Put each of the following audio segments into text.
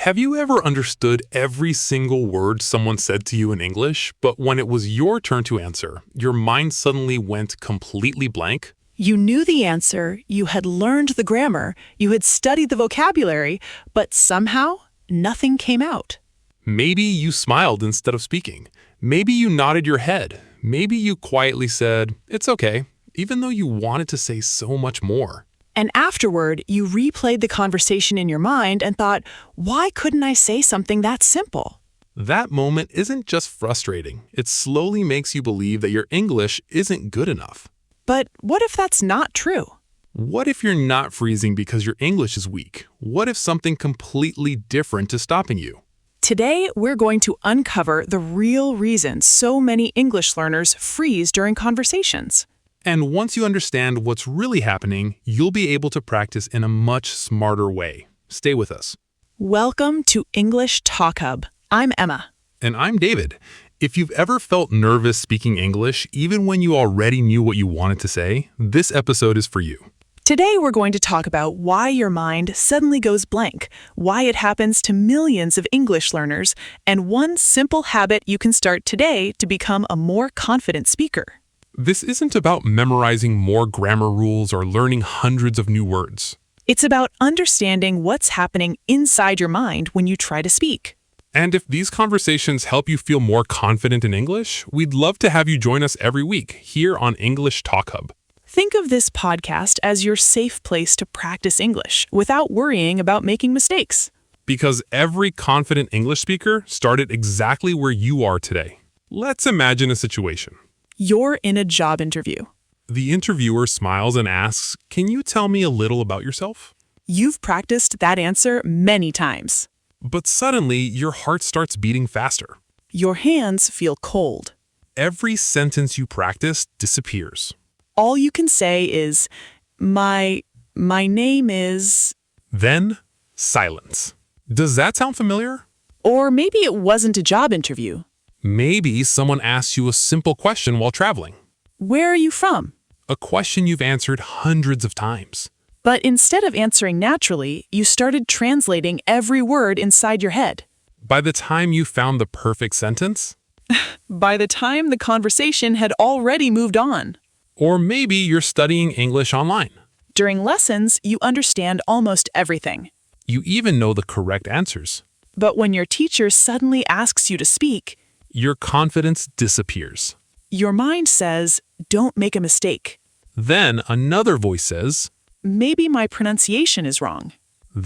Have you ever understood every single word someone said to you in English, but when it was your turn to answer, your mind suddenly went completely blank? You knew the answer, you had learned the grammar, you had studied the vocabulary, but somehow nothing came out. Maybe you smiled instead of speaking. Maybe you nodded your head. Maybe you quietly said, "It's okay," even though you wanted to say so much more. And afterward, you replayed the conversation in your mind and thought, why couldn't I say something that simple? That moment isn't just frustrating. It slowly makes you believe that your English isn't good enough. But what if that's not true? What if you're not freezing because your English is weak? What if something completely different is stopping you? Today, we're going to uncover the real reason so many English learners freeze during conversations. And once you understand what's really happening, you'll be able to practice in a much smarter way. Stay with us. Welcome to English Talkhub. I'm Emma. And I'm David. If you've ever felt nervous speaking English, even when you already knew what you wanted to say, this episode is for you. Today, we're going to talk about why your mind suddenly goes blank, why it happens to millions of English learners, and one simple habit you can start today to become a more confident speaker. This isn't about memorizing more grammar rules or learning hundreds of new words. It's about understanding what's happening inside your mind when you try to speak. And if these conversations help you feel more confident in English, we'd love to have you join us every week here on English Talkhub. Think of this podcast as your safe place to practice English without worrying about making mistakes. Because every confident English speaker started exactly where you are today. Let's imagine a situation. You're in a job interview. The interviewer smiles and asks, "Can you tell me a little about yourself?" You've practiced that answer many times. But suddenly, your heart starts beating faster. Your hands feel cold. Every sentence you practice disappears. All you can say is, my name is... Then, silence. Does that sound familiar? Or maybe it wasn't a job interview. Maybe someone asks you a simple question while traveling. Where are you from? A question you've answered hundreds of times. But instead of answering naturally, you started translating every word inside your head. By the time you found the perfect sentence, By the time the conversation had already moved on. or maybe you're studying English online. During lessons, you understand almost everything. You even know the correct answers. But when your teacher suddenly asks you to speak, Your confidence disappears. your mind says, don't make a mistake. Then another voice says, Maybe my pronunciation is wrong.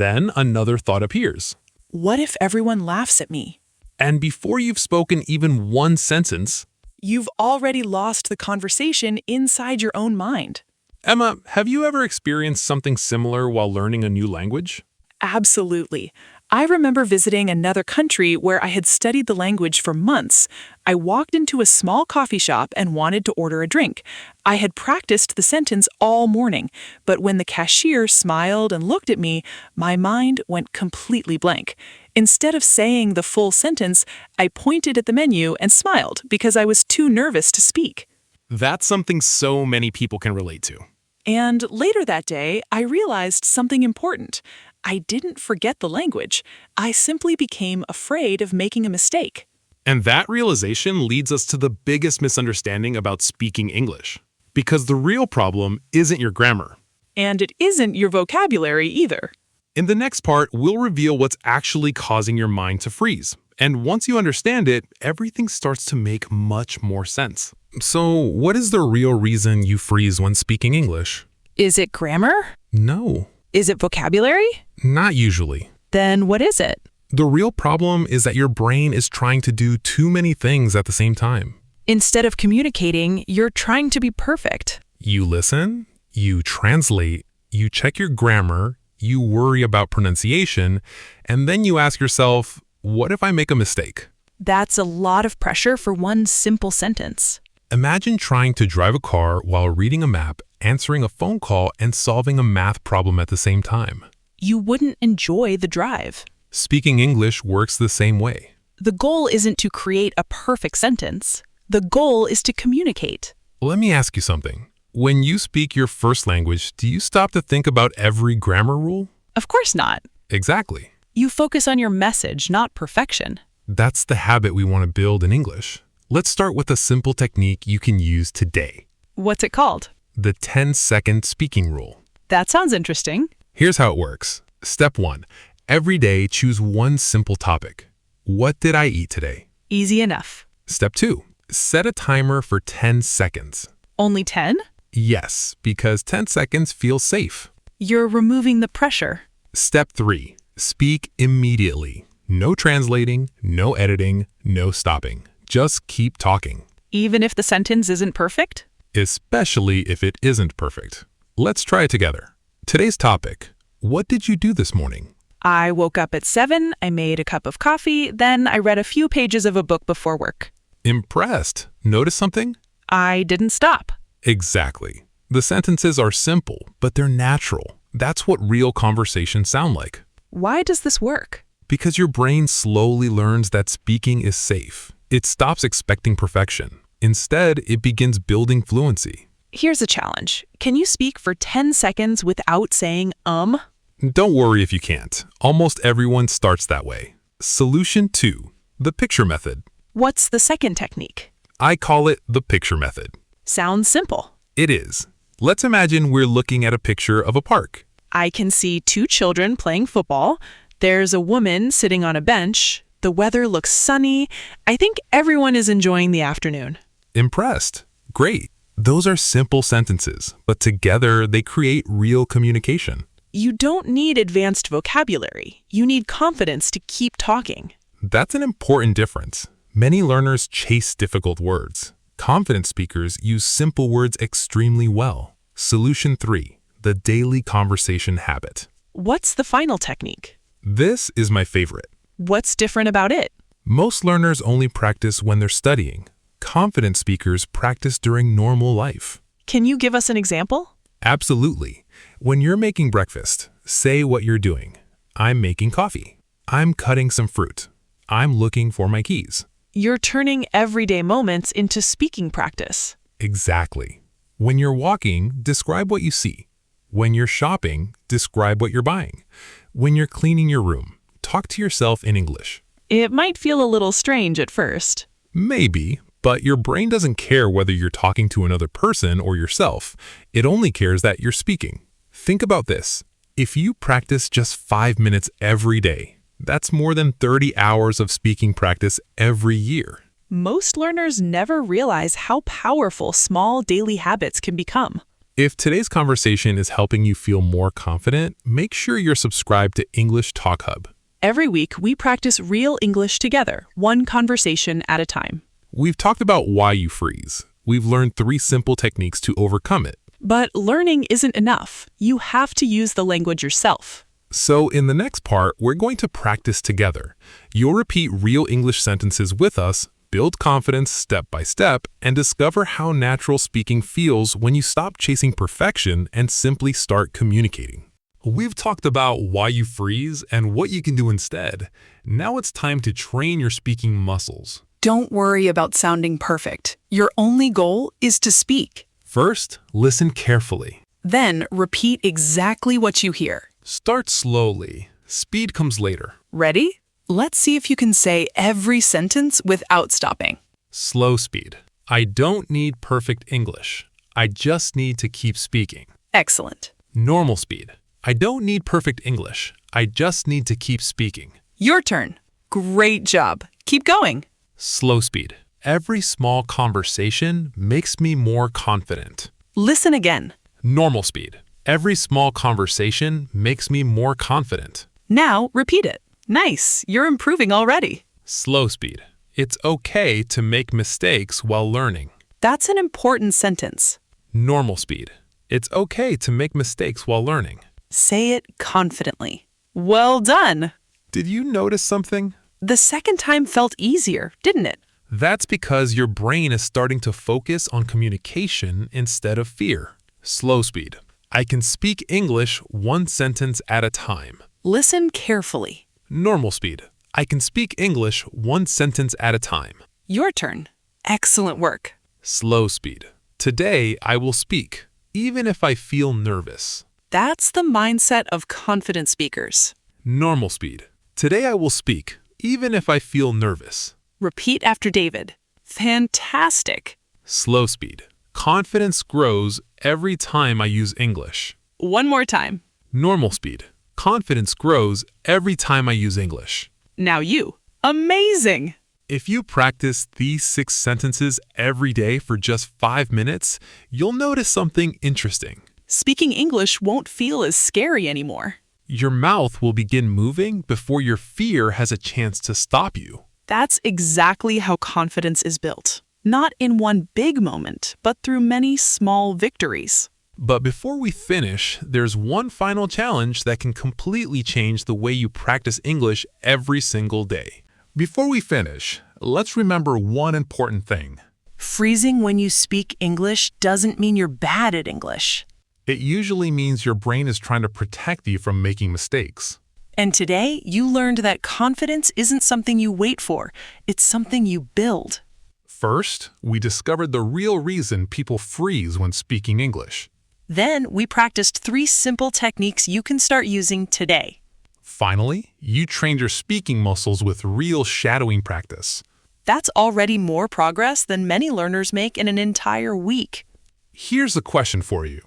then another thought appears. What if everyone laughs at me? And before you've spoken even one sentence, You've already lost the conversation inside your own mind. Emma, have you ever experienced something similar while learning a new language? Absolutely. I remember visiting another country where I had studied the language for months. I walked into a small coffee shop and wanted to order a drink. I had practiced the sentence all morning, but when the cashier smiled and looked at me, my mind went completely blank. Instead of saying the full sentence, I pointed at the menu and smiled because I was too nervous to speak. That's something so many people can relate to. And later that day, I realized something important. I didn't forget the language. I simply became afraid of making a mistake. And that realization leads us to the biggest misunderstanding about speaking English. Because the real problem isn't your grammar. And it isn't your vocabulary either. In the next part, we'll reveal what's actually causing your mind to freeze. And once you understand it, everything starts to make much more sense. So, what is the real reason you freeze when speaking English? Is it grammar? No, Is it vocabulary? not usually. Then what is it? The real problem is that your brain is trying to do too many things at the same time. Instead of communicating, you're trying to be perfect. You listen, you translate, you check your grammar, you worry about pronunciation, and then you ask yourself, what if I make a mistake? That's a lot of pressure for one simple sentence. Imagine trying to drive a car while reading a map, answering a phone call, and solving a math problem at the same time. You wouldn't enjoy the drive. Speaking English works the same way. The goal isn't to create a perfect sentence. The goal is to communicate. Let me ask you something. When you speak your first language, do you stop to think about every grammar rule? Of course not. Exactly. You focus on your message, not perfection. That's the habit we want to build in English. Let's start with a simple technique you can use today. What's it called? The 10-second speaking rule. That sounds interesting. Here's how it works. Step 1. Every day, choose one simple topic. What did I eat today? Easy enough. Step 2. Set a timer for 10 seconds. Only 10? Yes, because 10 seconds feels safe. You're removing the pressure. Step 3. Speak immediately. No translating, no editing, no stopping. Just keep talking. Even if the sentence isn't perfect? Especially if it isn't perfect. Let's try it together. Today's topic. What did you do this morning? I woke up at 7, I made a cup of coffee, then I read a few pages of a book before work. Impressed. Notice something? I didn't stop. Exactly. The sentences are simple, but they're natural. That's what real conversations sound like. Why does this work? Because your brain slowly learns that speaking is safe. It stops expecting perfection. Instead, it begins building fluency. Here's a challenge. Can you speak for 10 seconds without saying Don't worry if you can't. Almost everyone starts that way. Solution 2. The picture method. What's the second technique? I call it the picture method. Sounds simple. It is. Let's imagine we're looking at a picture of a park. I can see 2 children playing football. There's a woman sitting on a bench. The weather looks sunny. I think everyone is enjoying the afternoon. Impressed. Great. Those are simple sentences, but together they create real communication. You don't need advanced vocabulary. You need confidence to keep talking. That's an important difference. Many learners chase difficult words. Confident speakers use simple words extremely well. Solution 3. The daily conversation habit. What's the final technique? This is my favorite. What's different about it? Most learners only practice when they're studying. Confident speakers practice during normal life. Can you give us an example? Absolutely. When you're making breakfast, say what you're doing. I'm making coffee. I'm cutting some fruit. I'm looking for my keys. You're turning everyday moments into speaking practice. Exactly. When you're walking, describe what you see. When you're shopping, describe what you're buying. When you're cleaning your room, talk to yourself in English. It might feel a little strange at first. Maybe, but your brain doesn't care whether you're talking to another person or yourself. It only cares that you're speaking. Think about this. If you practice just 5 minutes every day, that's more than 30 hours of speaking practice every year. Most learners never realize how powerful small daily habits can become. If today's conversation is helping you feel more confident, make sure you're subscribed to English Talkhub. Every week, we practice real English together, one conversation at a time. We've talked about why you freeze. We've learned 3 simple techniques to overcome it. But learning isn't enough. You have to use the language yourself. So in the next part, we're going to practice together. You'll repeat real English sentences with us, build confidence step by step, and discover how natural speaking feels when you stop chasing perfection and simply start communicating. We've talked about why you freeze and what you can do instead. Now it's time to train your speaking muscles. Don't worry about sounding perfect. Your only goal is to speak. First, listen carefully. Then repeat exactly what you hear. Start slowly. Speed comes later. Ready? Let's see if you can say every sentence without stopping. Slow speed. I don't need perfect English. I just need to keep speaking. Excellent. Normal speed. I don't need perfect English. I just need to keep speaking. Your turn. Great job. Keep going. Slow speed. Every small conversation makes me more confident. Listen again. Normal speed. Every small conversation makes me more confident. Now repeat it. Nice. You're improving already. Slow speed. It's okay to make mistakes while learning. That's an important sentence. Normal speed. It's okay to make mistakes while learning. Say it confidently. Well done. Did you notice something? The second time felt easier, didn't it? That's because your brain is starting to focus on communication instead of fear. Slow speed. I can speak English one sentence at a time. Listen carefully. Normal speed. I can speak English one sentence at a time. Your turn. Excellent work. Slow speed. Today I will speak, even if I feel nervous. That's the mindset of confident speakers. Normal speed. Today I will speak, even if I feel nervous. Repeat after David. Fantastic. Slow speed. Confidence grows every time I use English. One more time. Normal speed. Confidence grows every time I use English. Now you. Amazing. If you practice these 6 sentences every day for just 5 minutes, you'll notice something interesting. Speaking English won't feel as scary anymore. Your mouth will begin moving before your fear has a chance to stop you. That's exactly how confidence is built. Not in one big moment, but through many small victories. But before we finish, there's one final challenge that can completely change the way you practice English every single day. Before we finish, let's remember one important thing. Freezing when you speak English doesn't mean you're bad at English. It usually means your brain is trying to protect you from making mistakes. And today, you learned that confidence isn't something you wait for, it's something you build. First, we discovered the real reason people freeze when speaking English. Then, we practiced 3 simple techniques you can start using today. Finally, you trained your speaking muscles with real shadowing practice. That's already more progress than many learners make in an entire week. Here's a question for you.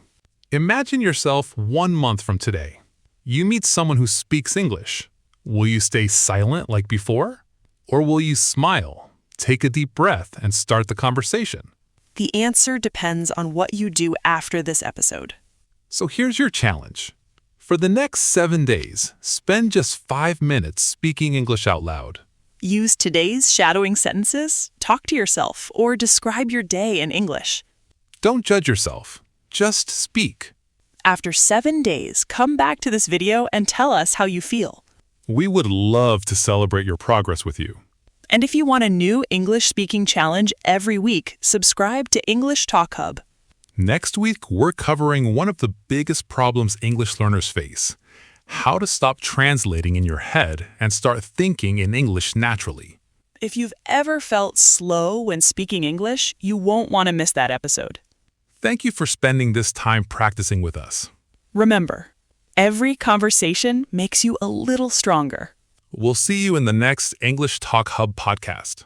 Imagine yourself 1 month from today. You meet someone who speaks English. Will you stay silent like before? Or will you smile, take a deep breath, and start the conversation? The answer depends on what you do after this episode. So here's your challenge. For the next 7 days, spend just 5 minutes speaking English out loud. Use today's shadowing sentences, talk to yourself, or describe your day in English. Don't judge yourself. Just speak. After 7 days, come back to this video and tell us how you feel. We would love to celebrate your progress with you. And if you want a new English speaking challenge every week, subscribe to English Talkhub. Next week, we're covering one of the biggest problems English learners face: how to stop translating in your head and start thinking in English naturally. If you've ever felt slow when speaking English, you won't want to miss that episode. Thank you for spending this time practicing with us. Remember, every conversation makes you a little stronger. We'll see you in the next English Talk Hub podcast.